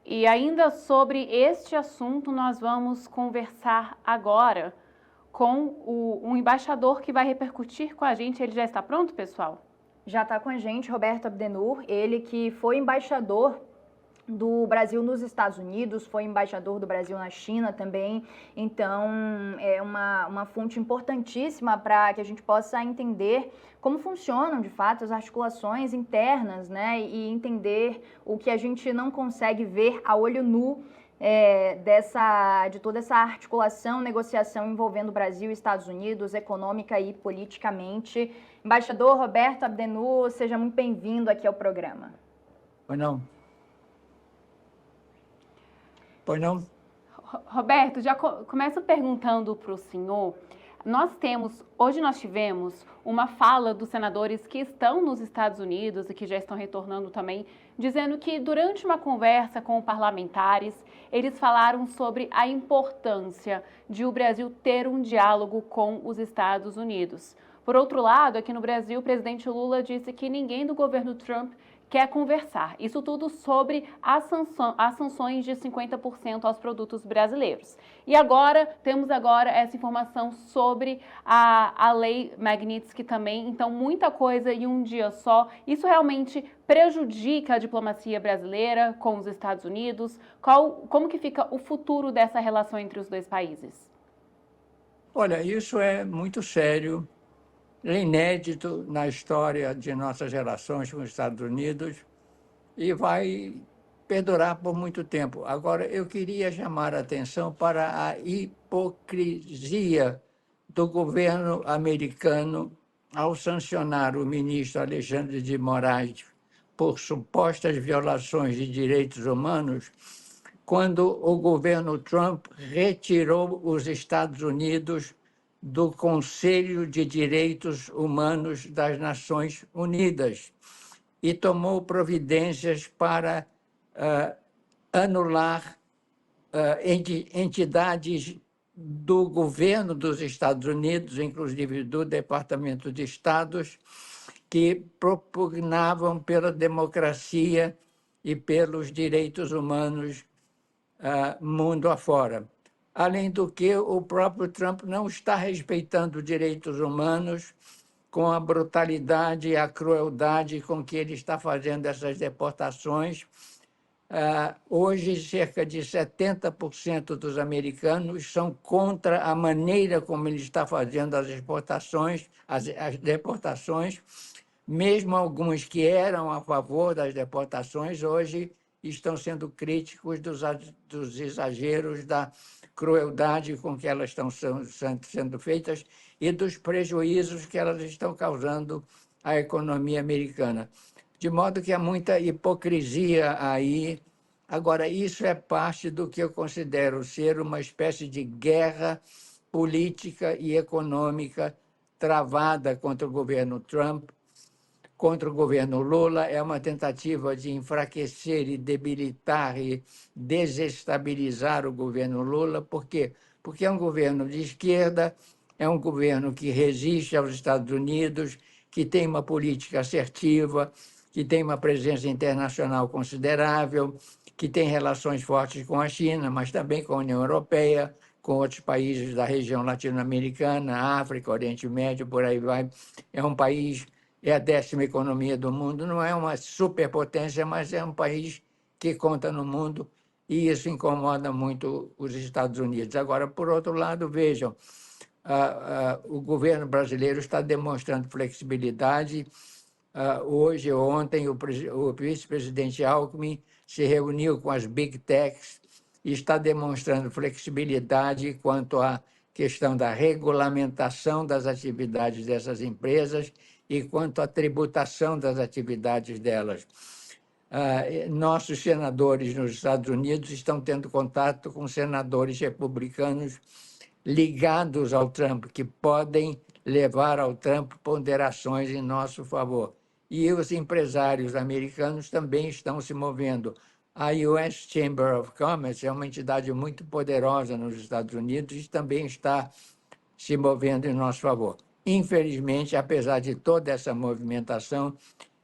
E ainda sobre este assunto, nós vamos conversar agora com um embaixador que vai repercutir com a gente. Ele já está pronto, pessoal? Já está com a gente, Roberto Abdennour, ele que foi embaixador do Brasil nos Estados Unidos, foi embaixador do Brasil na China também, então é uma fonte importantíssima para que a gente possa entender como funcionam de fato as articulações internas, né, e entender o que a gente não consegue ver a olho nu de toda essa articulação, negociação envolvendo Brasil e Estados Unidos, econômica e politicamente. Embaixador Roberto Abdennour, seja muito bem-vindo aqui ao programa. Pois não. Pois não? Roberto, já começo perguntando para o senhor. Hoje nós tivemos uma fala dos senadores que estão nos Estados Unidos e que já estão retornando também, dizendo que durante uma conversa com parlamentares, eles falaram sobre a importância de o Brasil ter um diálogo com os Estados Unidos. Por outro lado, aqui no Brasil, o presidente Lula disse que ninguém do governo Trump quer conversar. Isso tudo sobre as sanções de 50% aos produtos brasileiros. E temos essa informação sobre a lei Magnitsky também. Então, muita coisa em um dia só. Isso realmente prejudica a diplomacia brasileira com os Estados Unidos? Como que fica o futuro dessa relação entre os dois países? Olha, isso é muito sério. É inédito na história de nossas relações com os Estados Unidos e vai perdurar por muito tempo. Agora, eu queria chamar a atenção para a hipocrisia do governo americano ao sancionar o ministro Alexandre de Moraes por supostas violações de direitos humanos, quando o governo Trump retirou os Estados Unidos do Conselho de Direitos Humanos das Nações Unidas e tomou providências para anular entidades do governo dos Estados Unidos, inclusive do Departamento de Estados, que propugnavam pela democracia e pelos direitos humanos mundo afora. Além do que, o próprio Trump não está respeitando direitos humanos com a brutalidade e a crueldade com que ele está fazendo essas deportações. Hoje, cerca de 70% dos americanos são contra a maneira como ele está fazendo as deportações. Mesmo alguns que eram a favor das deportações, hoje estão sendo críticos dos exageros, da crueldade com que elas estão sendo feitas e dos prejuízos que elas estão causando à economia americana. De modo que há muita hipocrisia aí. Agora, isso é parte do que eu considero ser uma espécie de guerra política e econômica travada contra o governo Trump, contra o governo Lula. É uma tentativa de enfraquecer e debilitar e desestabilizar o governo Lula. Por quê? Porque é um governo de esquerda, é um governo que resiste aos Estados Unidos, que tem uma política assertiva, que tem uma presença internacional considerável, que tem relações fortes com a China, mas também com a União Europeia, com outros países da região latino-americana, África, Oriente Médio, por aí vai. É um país... É a 10ª economia do mundo, não é uma superpotência, mas é um país que conta no mundo e isso incomoda muito os Estados Unidos. Agora, por outro lado, vejam, o governo brasileiro está demonstrando flexibilidade. Hoje, ontem, o vice-presidente Alckmin se reuniu com as Big Techs e está demonstrando flexibilidade quanto à questão da regulamentação das atividades dessas empresas e quanto à tributação das atividades delas. Nossos senadores nos Estados Unidos estão tendo contato com senadores republicanos ligados ao Trump, que podem levar ao Trump ponderações em nosso favor. E os empresários americanos também estão se movendo. A US Chamber of Commerce é uma entidade muito poderosa nos Estados Unidos e também está se movendo em nosso favor. Infelizmente, apesar de toda essa movimentação,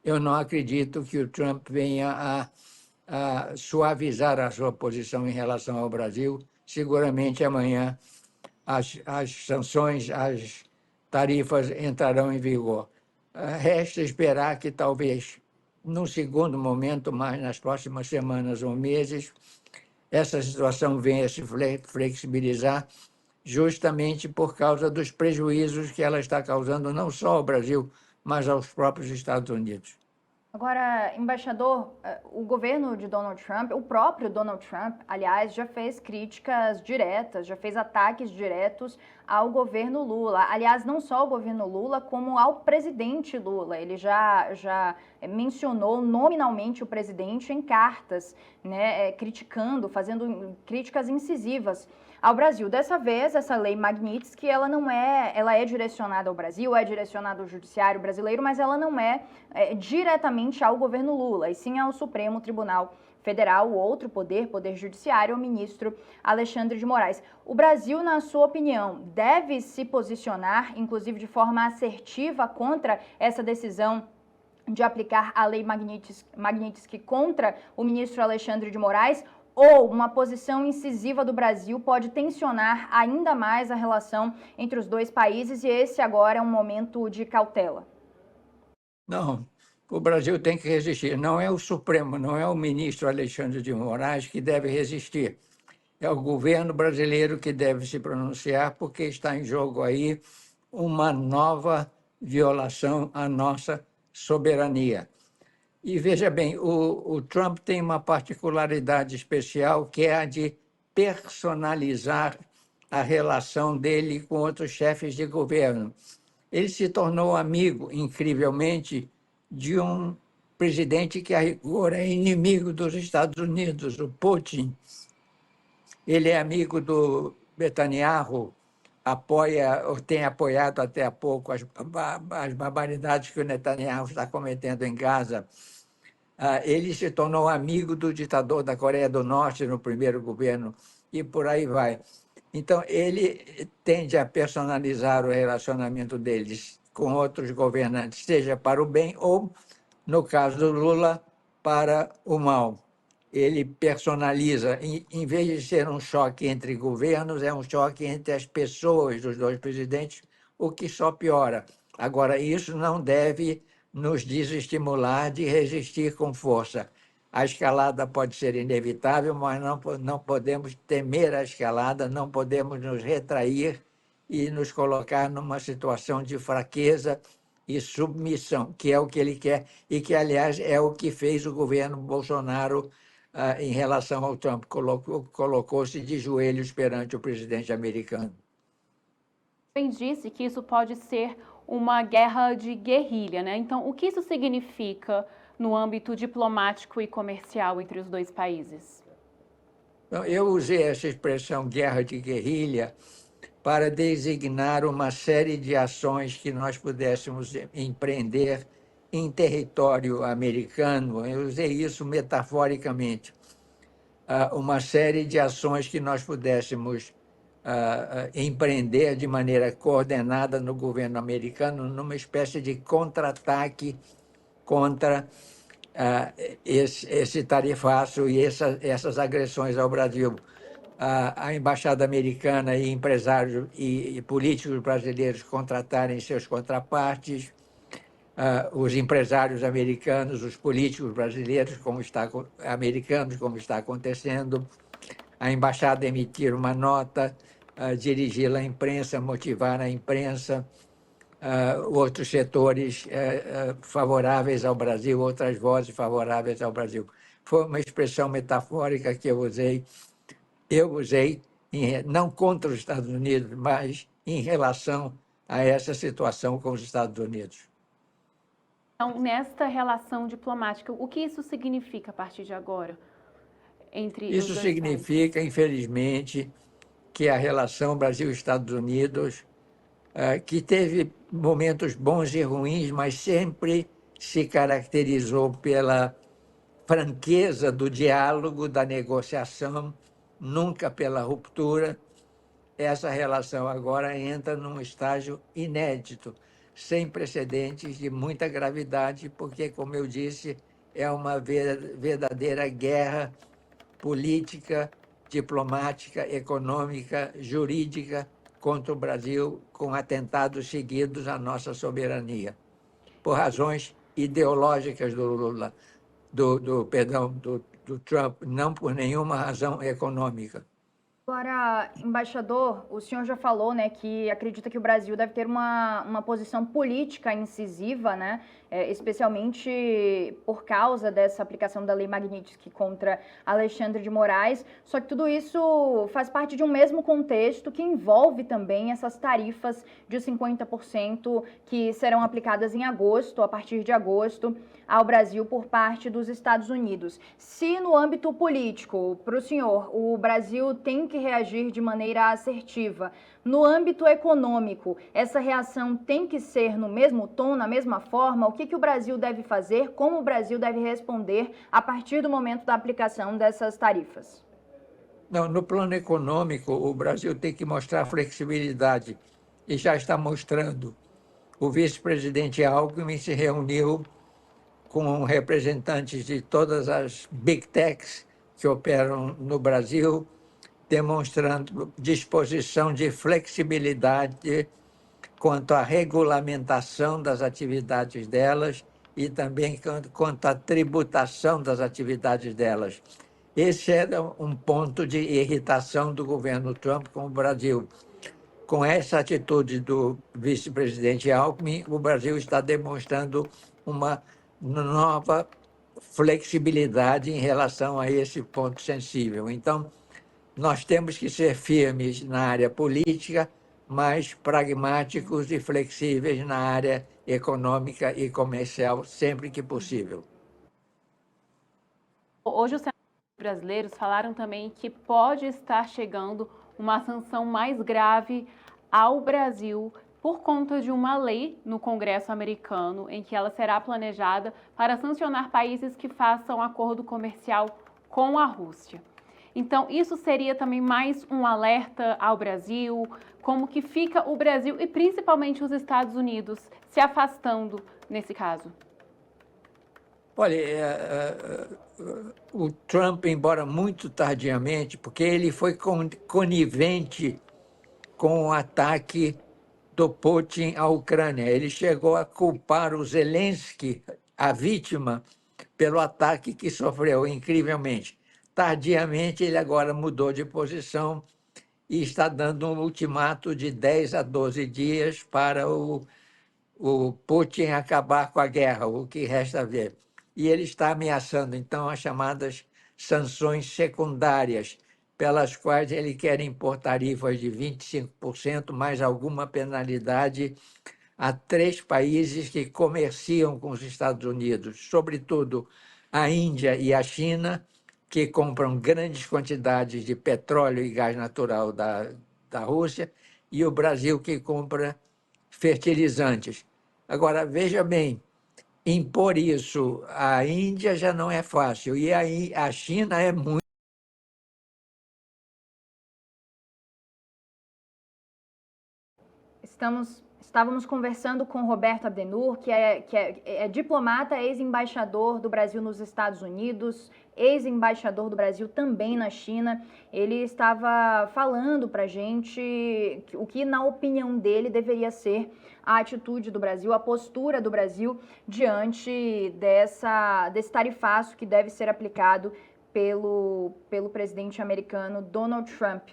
eu não acredito que o Trump venha a suavizar a sua posição em relação ao Brasil. Seguramente amanhã as sanções, as tarifas entrarão em vigor. Resta esperar que talvez, num segundo momento, mas nas próximas semanas ou meses, essa situação venha se flexibilizar, justamente por causa dos prejuízos que ela está causando não só ao Brasil, mas aos próprios Estados Unidos. Agora, embaixador, o governo de Donald Trump, o próprio Donald Trump, aliás, já fez críticas diretas, já fez ataques diretos ao governo Lula. Aliás, não só ao governo Lula, como ao presidente Lula. Ele já mencionou nominalmente o presidente em cartas, né, criticando, fazendo críticas incisivas ao Brasil. Dessa vez, essa lei Magnitsky, ela é direcionada ao Brasil, é direcionada ao judiciário brasileiro, mas ela não é diretamente ao governo Lula, e sim ao Supremo Tribunal Federal, o outro poder judiciário, o ministro Alexandre de Moraes. O Brasil, na sua opinião, deve se posicionar, inclusive de forma assertiva, contra essa decisão de aplicar a lei Magnitsky contra o ministro Alexandre de Moraes? Ou uma posição incisiva do Brasil pode tensionar ainda mais a relação entre os dois países, e esse agora é um momento de cautela? Não, o Brasil tem que resistir. Não é o Supremo, não é o ministro Alexandre de Moraes que deve resistir. É o governo brasileiro que deve se pronunciar, porque está em jogo aí uma nova violação à nossa soberania. E veja bem, o Trump tem uma particularidade especial, que é a de personalizar a relação dele com outros chefes de governo. Ele se tornou amigo, incrivelmente, de um presidente que, a rigor, é inimigo dos Estados Unidos, o Putin. Ele é amigo do Netanyahu, tem apoiado até há pouco as barbaridades que o Netanyahu está cometendo em Gaza. Ele se tornou amigo do ditador da Coreia do Norte no primeiro governo, e por aí vai. Então, ele tende a personalizar o relacionamento deles com outros governantes, seja para o bem ou, no caso do Lula, para o mal. Ele personaliza, em vez de ser um choque entre governos, é um choque entre as pessoas dos dois presidentes, o que só piora. Agora, isso não deve nos desestimular de resistir com força. A escalada pode ser inevitável, mas não podemos temer a escalada, não podemos nos retrair e nos colocar numa situação de fraqueza e submissão, que é o que ele quer e que, aliás, é o que fez o governo Bolsonaro em relação ao Trump. Colocou-se de joelhos perante o presidente americano. Bem disse que isso pode ser uma guerra de guerrilha, né? Então, o que isso significa no âmbito diplomático e comercial entre os dois países? Eu usei essa expressão guerra de guerrilha para designar uma série de ações que nós pudéssemos empreender em território americano. Eu usei isso metaforicamente. Uma série de ações que nós pudéssemos empreender de maneira coordenada no governo americano, numa espécie de contra-ataque contra esse tarifaço e essas agressões ao Brasil. A embaixada americana e empresários e políticos brasileiros contratarem seus contrapartes, os empresários americanos, os políticos brasileiros, americanos, como está acontecendo, a embaixada emitir uma nota, dirigi-la à imprensa, motivar a imprensa, outros setores favoráveis ao Brasil, outras vozes favoráveis ao Brasil. Foi uma expressão metafórica que eu usei não contra os Estados Unidos, mas em relação a essa situação com os Estados Unidos. Então, nesta relação diplomática, o que isso significa a partir de agora? Isso significa, infelizmente, que a relação Brasil-Estados Unidos, que teve momentos bons e ruins, mas sempre se caracterizou pela franqueza do diálogo, da negociação, nunca pela ruptura. Essa relação agora entra num estágio inédito, sem precedentes, de muita gravidade, porque, como eu disse, é uma verdadeira guerra política, diplomática, econômica, jurídica contra o Brasil, com atentados seguidos à nossa soberania, por razões ideológicas do Lula, do Trump, não por nenhuma razão econômica. Agora, embaixador, o senhor já falou, né, que acredita que o Brasil deve ter uma posição política incisiva, né, especialmente por causa dessa aplicação da Lei Magnitsky contra Alexandre de Moraes. Só que tudo isso faz parte de um mesmo contexto que envolve também essas tarifas de 50% que serão aplicadas em agosto, a partir de agosto, ao Brasil por parte dos Estados Unidos. Se no âmbito político, para o senhor, o Brasil tem que reagir de maneira assertiva, no âmbito econômico, essa reação tem que ser no mesmo tom, na mesma forma? O que o Brasil deve fazer? Como o Brasil deve responder a partir do momento da aplicação dessas tarifas? Não, no plano econômico, o Brasil tem que mostrar flexibilidade e já está mostrando. O vice-presidente Alckmin se reuniu com representantes de todas as big techs que operam no Brasil, demonstrando disposição de flexibilidade quanto à regulamentação das atividades delas e também quanto à tributação das atividades delas. Esse era um ponto de irritação do governo Trump com o Brasil. Com essa atitude do vice-presidente Alckmin, o Brasil está demonstrando uma nova flexibilidade em relação a esse ponto sensível. Então, nós temos que ser firmes na área política, mas pragmáticos e flexíveis na área econômica e comercial, sempre que possível. Hoje, os senadores brasileiros falaram também que pode estar chegando uma sanção mais grave ao Brasil por conta de uma lei no Congresso americano em que ela será planejada para sancionar países que façam acordo comercial com a Rússia. Então, isso seria também mais um alerta ao Brasil, como que fica o Brasil e principalmente os Estados Unidos se afastando nesse caso? Olha, o Trump, embora muito tardiamente, porque ele foi conivente com o ataque do Putin à Ucrânia. Ele chegou a culpar o Zelensky, a vítima, pelo ataque que sofreu, incrivelmente. Tardiamente, ele agora mudou de posição e está dando um ultimato de 10 a 12 dias para o Putin acabar com a guerra, o que resta ver. E ele está ameaçando, então, as chamadas sanções secundárias, pelas quais ele quer impor tarifas de 25%, mais alguma penalidade a 3 países que comerciam com os Estados Unidos, sobretudo a Índia e a China, que compram grandes quantidades de petróleo e gás natural da Rússia, e o Brasil, que compra fertilizantes. Agora, veja bem, impor isso à Índia já não é fácil, e a China é muito. Estávamos conversando com Roberto Abdennour, que é diplomata, ex-embaixador do Brasil nos Estados Unidos, ex-embaixador do Brasil também na China. Ele estava falando para a gente o que, na opinião dele, deveria ser a atitude do Brasil, a postura do Brasil diante desse tarifaço que deve ser aplicado pelo presidente americano Donald Trump.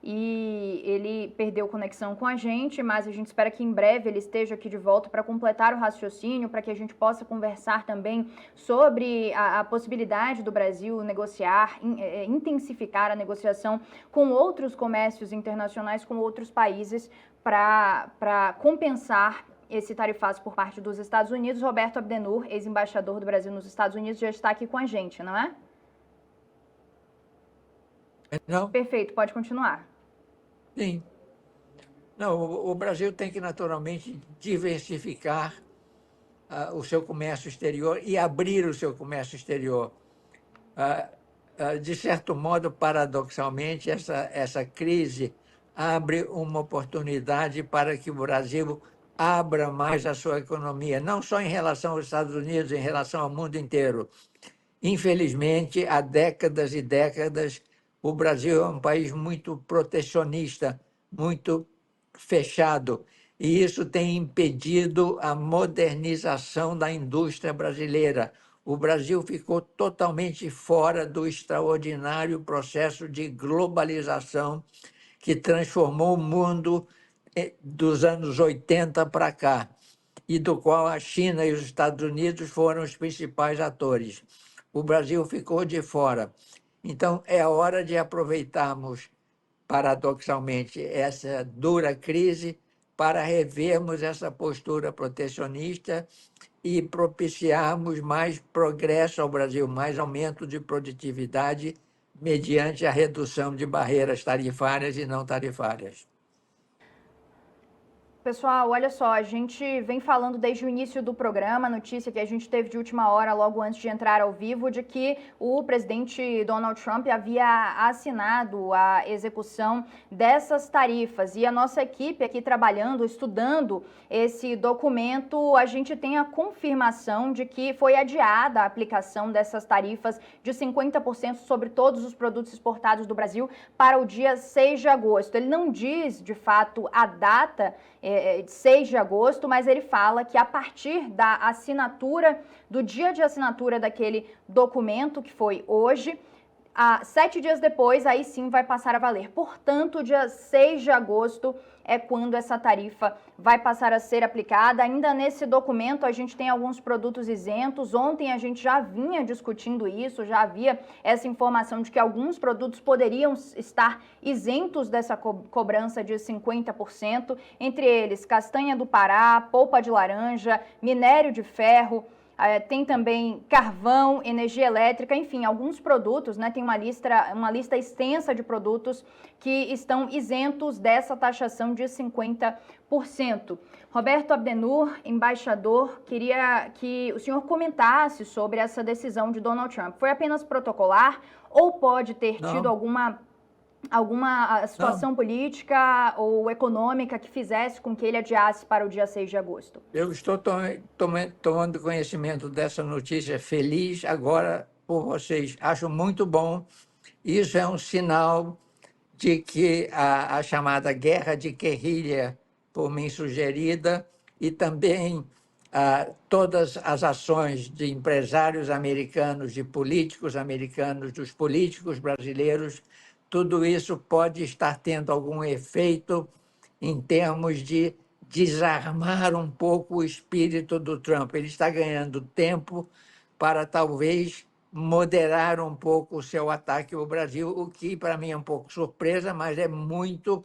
E ele perdeu conexão com a gente, mas a gente espera que em breve ele esteja aqui de volta para completar o raciocínio, para que a gente possa conversar também sobre a possibilidade do Brasil negociar, intensificar a negociação com outros comércios internacionais, com outros países, para compensar esse tarifaço por parte dos Estados Unidos. Roberto Abdennour, ex-embaixador do Brasil nos Estados Unidos, já está aqui com a gente, não é? Não? Perfeito, pode continuar. Sim. Não, o Brasil tem que, naturalmente, diversificar o seu comércio exterior e abrir o seu comércio exterior. De certo modo, paradoxalmente, essa crise abre uma oportunidade para que o Brasil abra mais a sua economia, não só em relação aos Estados Unidos, em relação ao mundo inteiro. Infelizmente, há décadas e décadas, o Brasil é um país muito protecionista, muito fechado, e isso tem impedido a modernização da indústria brasileira. O Brasil ficou totalmente fora do extraordinário processo de globalização que transformou o mundo dos anos 80 para cá, e do qual a China e os Estados Unidos foram os principais atores. O Brasil ficou de fora. Então, é hora de aproveitarmos, paradoxalmente, essa dura crise para revermos essa postura protecionista e propiciarmos mais progresso ao Brasil, mais aumento de produtividade mediante a redução de barreiras tarifárias e não tarifárias. Pessoal, olha só, a gente vem falando desde o início do programa, a notícia que a gente teve de última hora, logo antes de entrar ao vivo, de que o presidente Donald Trump havia assinado a execução dessas tarifas. E a nossa equipe aqui trabalhando, estudando esse documento, a gente tem a confirmação de que foi adiada a aplicação dessas tarifas de 50% sobre todos os produtos exportados do Brasil para o dia 6 de agosto. Ele não diz, de fato, a data de 6 de agosto, mas ele fala que a partir da assinatura, do dia de assinatura daquele documento, que foi hoje, 7 dias depois, aí sim vai passar a valer. Portanto, dia 6 de agosto é quando essa tarifa vai passar a ser aplicada. Ainda nesse documento, a gente tem alguns produtos isentos. Ontem a gente já vinha discutindo isso, já havia essa informação de que alguns produtos poderiam estar isentos dessa cobrança de 50%, entre eles castanha do Pará, polpa de laranja, minério de ferro, tem também carvão, energia elétrica, enfim, alguns produtos, né? Tem uma lista extensa de produtos que estão isentos dessa taxação de 50%. Roberto Abdennour, embaixador, queria que o senhor comentasse sobre essa decisão de Donald Trump. Foi apenas protocolar ou pode ter tido alguma situação política ou econômica que fizesse com que ele adiasse para o dia 6 de agosto? Eu estou tomando conhecimento dessa notícia feliz agora por vocês. Acho muito bom. Isso é um sinal de que a chamada guerra de guerrilha, por mim sugerida, e também todas as ações de empresários americanos, de políticos americanos, dos políticos brasileiros, tudo isso pode estar tendo algum efeito em termos de desarmar um pouco o espírito do Trump. Ele está ganhando tempo para talvez moderar um pouco o seu ataque ao Brasil, o que para mim é um pouco surpresa, mas é muito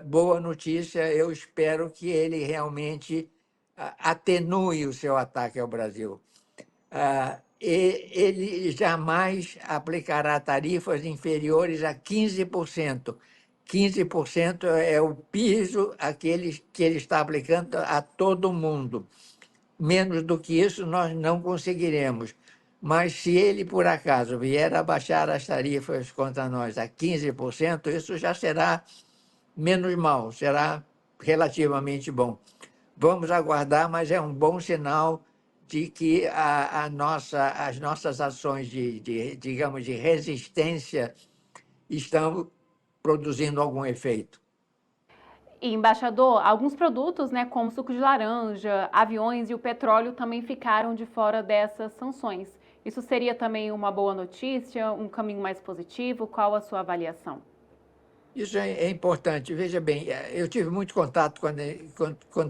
boa notícia. Eu espero que ele realmente atenue o seu ataque ao Brasil. Ele jamais aplicará tarifas inferiores a 15%. 15% é o piso aquele que ele está aplicando a todo mundo. Menos do que isso, nós não conseguiremos. Mas se ele, por acaso, vier a baixar as tarifas contra nós a 15%, isso já será menos mal, será relativamente bom. Vamos aguardar, mas é um bom sinal de que as nossas ações digamos, de resistência estão produzindo algum efeito. E, embaixador, alguns produtos, né, como suco de laranja, aviões e o petróleo também ficaram de fora dessas sanções. Isso seria também uma boa notícia, um caminho mais positivo? Qual a sua avaliação? Isso é importante. Veja bem, eu tive muito contato quando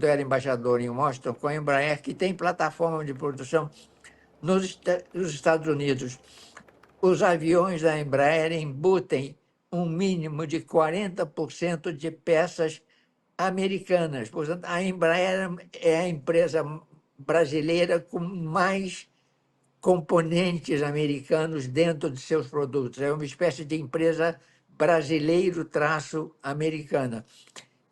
eu era embaixador em Washington com a Embraer, que tem plataforma de produção nos Estados Unidos. Os aviões da Embraer embutem um mínimo de 40% de peças americanas. Portanto, a Embraer é a empresa brasileira com mais componentes americanos dentro de seus produtos. É uma espécie de empresa brasileiro-americana.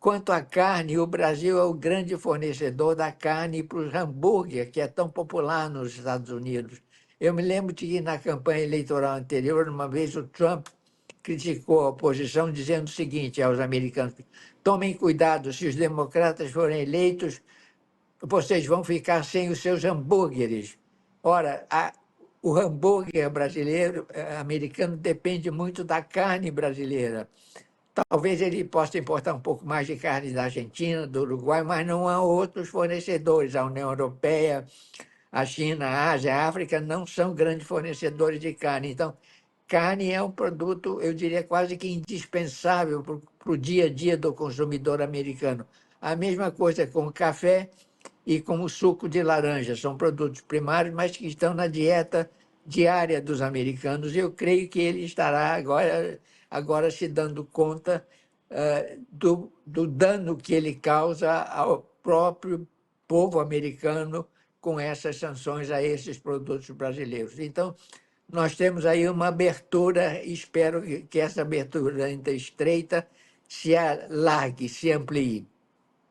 Quanto à carne, o Brasil é o grande fornecedor da carne para os hambúrguer, que é tão popular nos Estados Unidos. Eu me lembro de que na campanha eleitoral anterior, uma vez o Trump criticou a oposição, dizendo o seguinte aos americanos: tomem cuidado, se os democratas forem eleitos, vocês vão ficar sem os seus hambúrgueres. Ora, o hambúrguer brasileiro, americano, depende muito da carne brasileira. Talvez ele possa importar um pouco mais de carne da Argentina, do Uruguai, mas não há outros fornecedores. A União Europeia, a China, a Ásia, a África não são grandes fornecedores de carne. Então, carne é um produto, eu diria, quase que indispensável para o dia a dia do consumidor americano. A mesma coisa com o café e com o suco de laranja. São produtos primários, mas que estão na dieta diária dos americanos. Eu creio que ele estará agora se dando conta do dano que ele causa ao próprio povo americano com essas sanções a esses produtos brasileiros. Então, nós temos aí uma abertura, espero que essa abertura ainda estreita se alargue, se amplie.